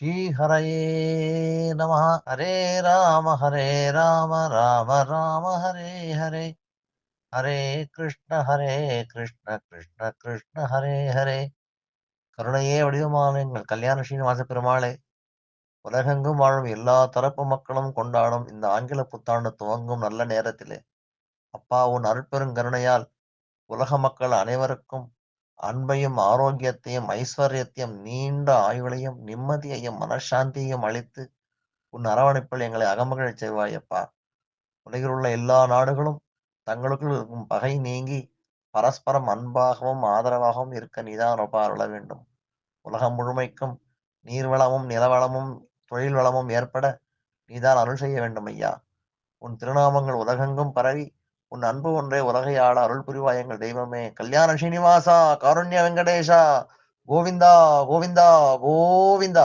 ஸ்ரீஹரயே நம. ஹரே ராம ராம ராம ஹரே ஹரே, ஹரே கிருஷ்ண கிருஷ்ண கிருஷ்ண கிருஷ்ண ஹரே ஹரே. கருணையே வடிவமான எங்கள் கல்யாண ஸ்ரீனிவாச பெருமாளே, உலகெங்கும் வாழும் எல்லா தரப்பு மக்களும் கொண்டாடும் இந்த ஆங்கில புத்தாண்டு துவங்கும் நல்ல நேரத்திலே, அப்பா உன் அருட்பெருங்கருணையால் உலக மக்கள் அனைவருக்கும் அன்பையும் ஆரோக்கியத்தையும் ஐஸ்வர்யத்தையும் நீண்ட ஆயுளையும் நிம்மதியையும் மனசாந்தியையும் அளித்து உன் அரவணைப்பில் எங்களை அகமகிழச் செய்வாயப்பா. உலகில் உள்ள எல்லா நாடுகளும் தங்களுக்குள் இருக்கும் பகை நீங்கி பரஸ்பரம் அன்பாகவும் ஆதரவாகவும் இருக்க நீதான் ரொம்ப அருள வேண்டும். உலகம் முழுமைக்கும் நீர்வளமும் நிலவளமும் தொழில் வளமும் ஏற்பட நீதான் அருள் செய்ய வேண்டும் ஐயா. உன் திருநாமங்கள் உலகெங்கும் பரவி உன் அன்பு ஒன்றே உலகை ஆள அருள் புரிவாய் எங்கள் தெய்வமே. கல்யாண ஸ்ரீனிவாசா, காருண்ய வெங்கடேஷா, கோவிந்தா கோவிந்தா கோவிந்தா.